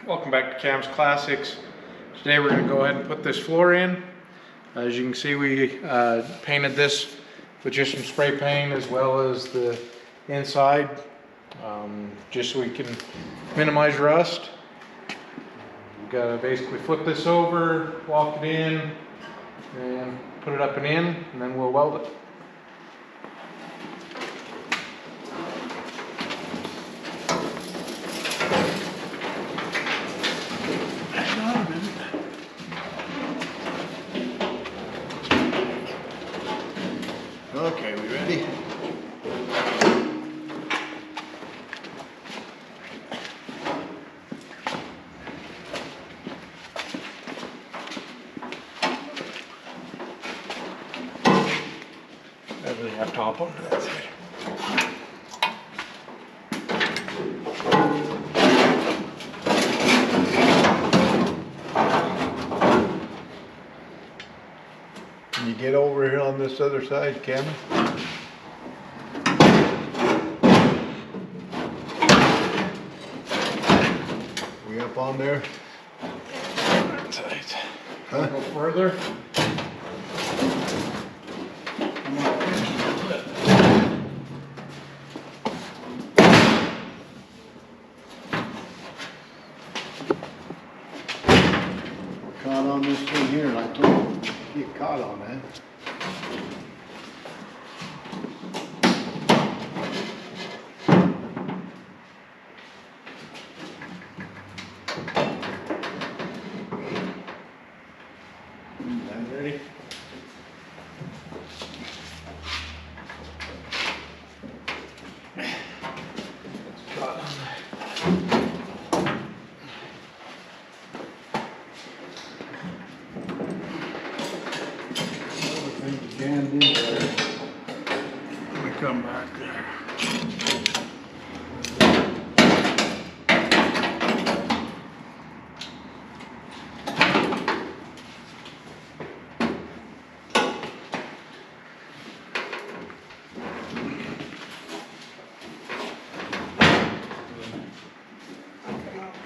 Welcome back to Cam's Classics. Today we're going to go ahead and put this floor in. As you can see, we painted this with just some spray paint as well as the inside, just so we can minimize rust. We've got to basically flip this over, walk it in, and put it up and in, and then we'll weld it. Okay, we ready? Everything up top onto that side. Can you get over here on this other side, Cameron? We up on there? Tight. Huh? Go further. Caught on this thing here, and I told him to get caught on that. Ready? Can do there. Let me come back there.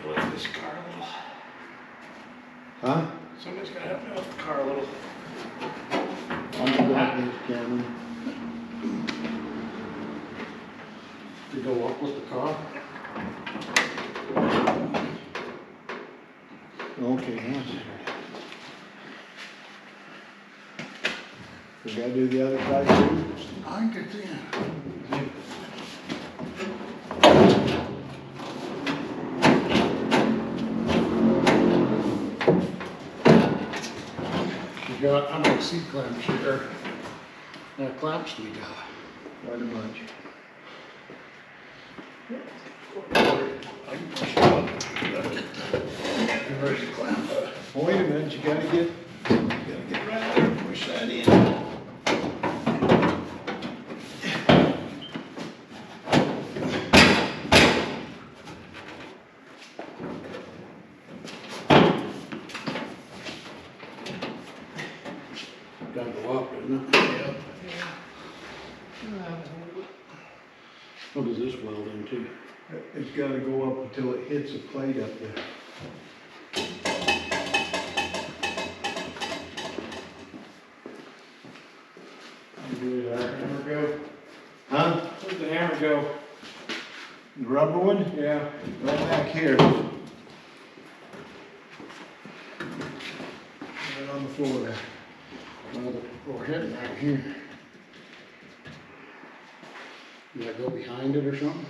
Lift this car a little. Huh? Somebody's gonna help me lift the car a little. I'm going this, Cameron. To go up with the car. Okay, one second. We gotta do the other side too? I can see it. You got, how many C-clamps here? Clamps do you got? Quite a bunch. I can push it up. Where's the clamp? Wait a minute, you gotta get Right there, push that in. Gotta go up, isn't it? Yep. What does this weld into? It's gotta go up until it hits a plate up there. Where'd the hammer go? Huh? Where'd the hammer go? The rubber one? Yeah. Right back here. Right on the floor there. Well, we're heading right here. Does that go behind it or something?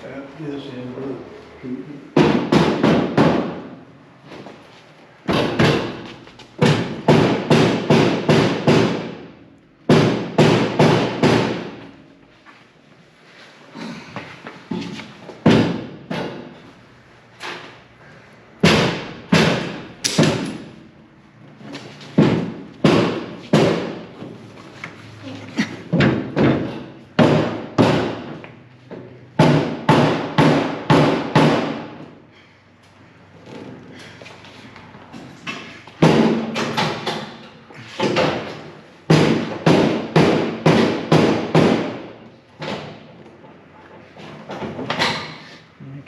Tap this in blue.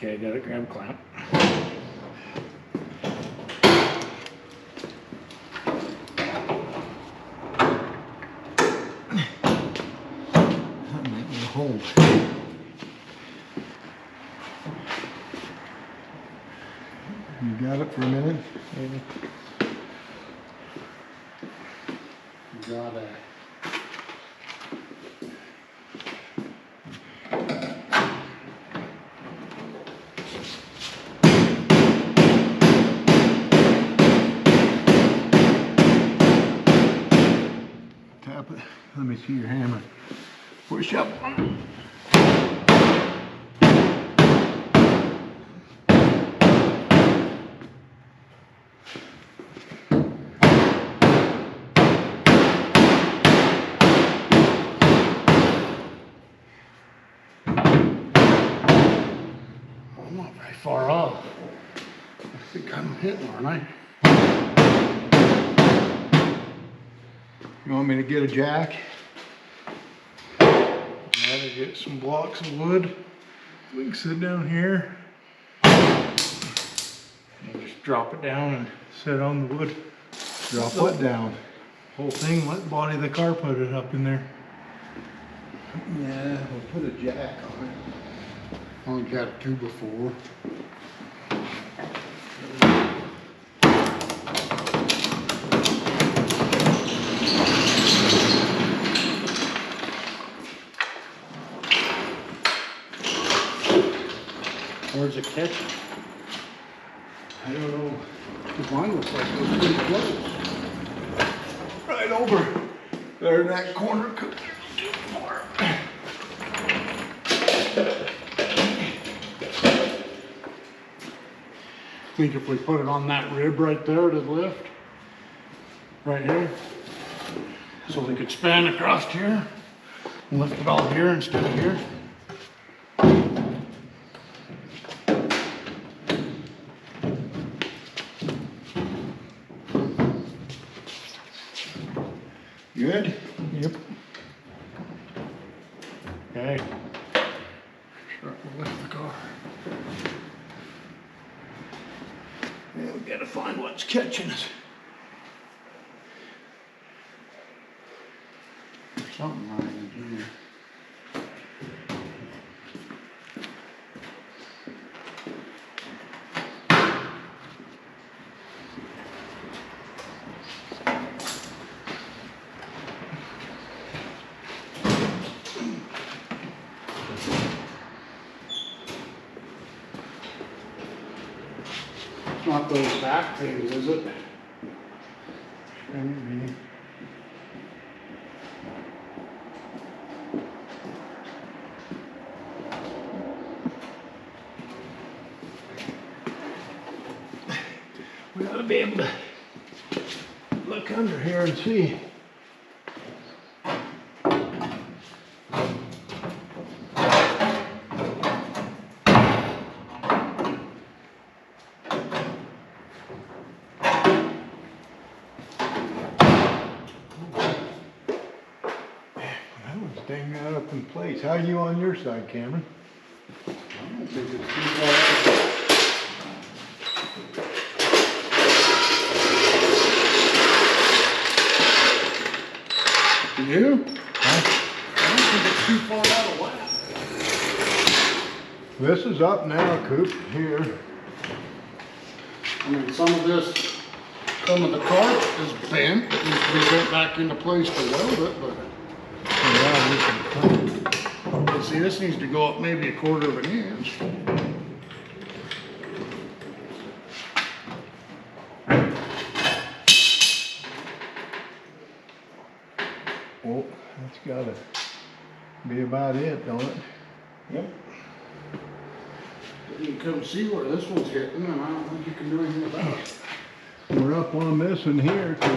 Okay, got it, grab clamp. That might be a hold. You got it for a minute? Maybe. Got it. Tap it. Let me see your hammer. Push up on it. I'm not very far off. I think I'm hitting, aren't I? You want me to get a jack? Now to get some blocks of wood. We can sit down here. And just drop it down and sit on the wood. Drop what down? Whole thing, let the body of the car put it up in there. Yeah, we'll put a jack on it. Only got two before. Where's it catching? I don't know. Because mine looks like it was pretty close. Right over there in that corner. Think if we put it on that rib right there to lift, right here, so we could span across here and lift it all here instead of here. Good? Yep. Okay. Start to lift the car. Yeah, we gotta find what's catching us. There's something right in here. Not those back things, is it? Shouldn't be. We ought to be able to look under here and see. That one's dang that up in place. How are you on your side, Cameron? I don't think it's too far out. You? I don't think it's too far out of whack. This is up now, Coop, here. I mean, some of the carp is bent. It needs to be bent back into place to weld it, but Yeah, we can but see, this needs to go up maybe a quarter of an inch. Oh, that's gotta be about it, don't it? Yep. You can come see where this one's hitting, and I don't think you can do anything about it. We're up on this one here, 'cause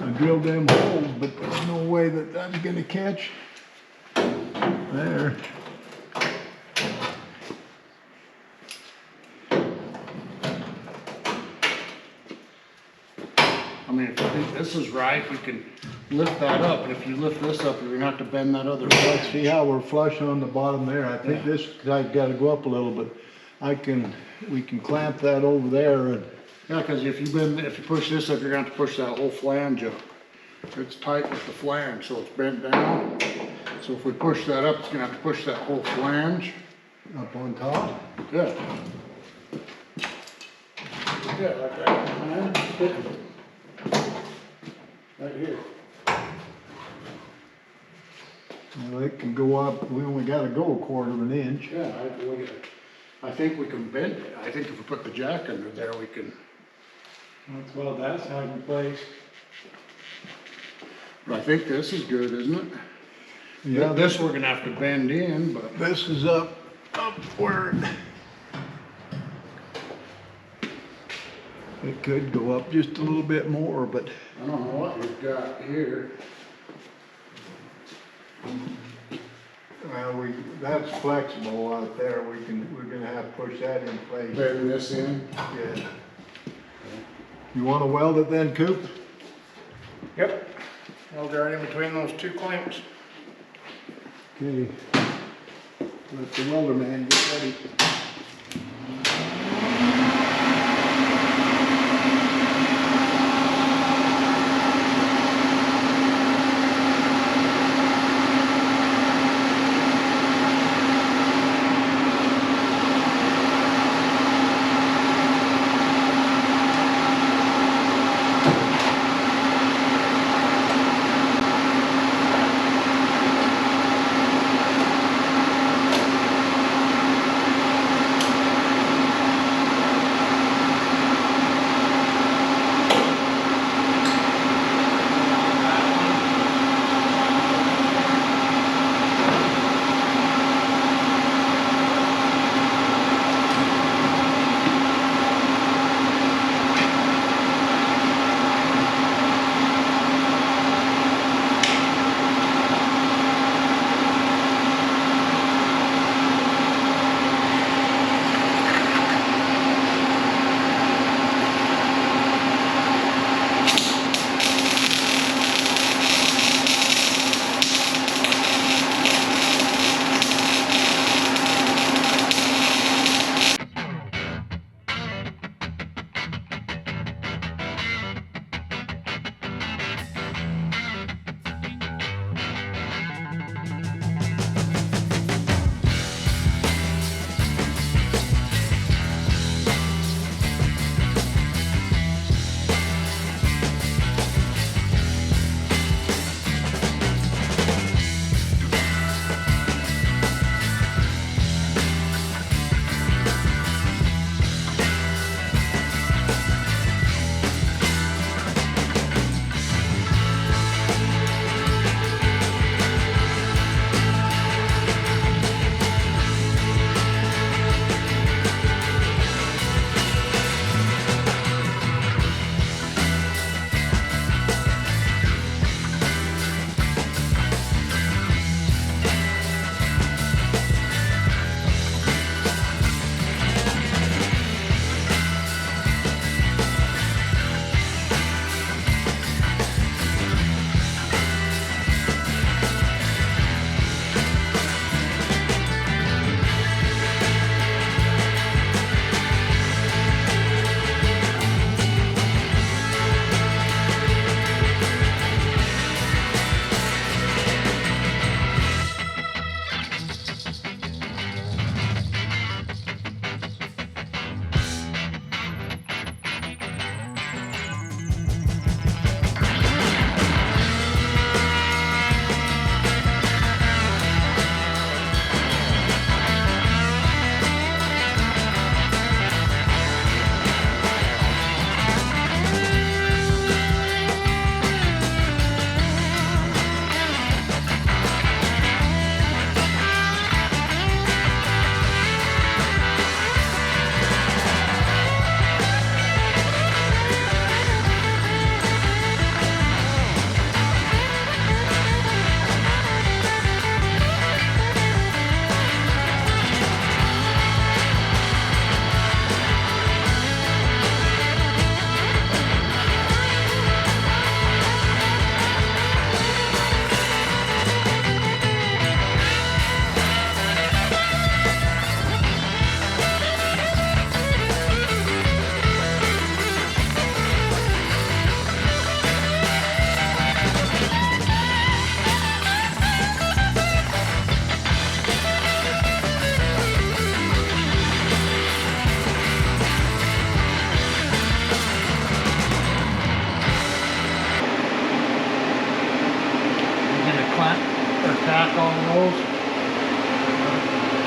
I drilled them holes, but there's no way that that's gonna catch there. I mean, if you think this is right, you can lift that up, and if you lift this up, you're gonna have to bend that other Let's side. see how we're flush on the bottom there. I think this side gotta go up a little, but we can clamp that over there and, Yeah, cause if you push this up, you're gonna have to push that whole flange up. It's tight with the flange, so it's bent down. So if we push that up, it's gonna have to push that whole flange. up on top. Yeah. Yeah, like that, man. Right here. Well, it can go up, we only gotta go 1/4 of an inch. Yeah, I think we can bend it. I think if we put the jack under there, we can. Well, that's how you place. But I think this is good, isn't it? Yeah, This we're gonna have to bend in, but. this is up where it could go up just a little bit more, but I don't know what we've got here. well, that's flexible out there. We're gonna have to push that in place. Bend this in. Yeah. You wanna weld it then, Coop? Yep. I'll go right in between those two clamps. Okay. Let the welder man get ready.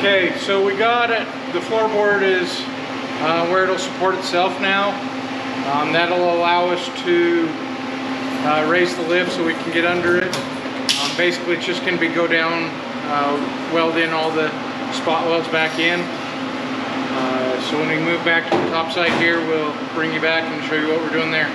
Okay, so we got it. The floorboard is where it'll support itself now. That'll allow us to raise the lift so we can get under it. Basically, it's just going to be go down, weld in all the spot welds back in. So when we move back to the top side here, we'll bring you back and show you what we're doing there.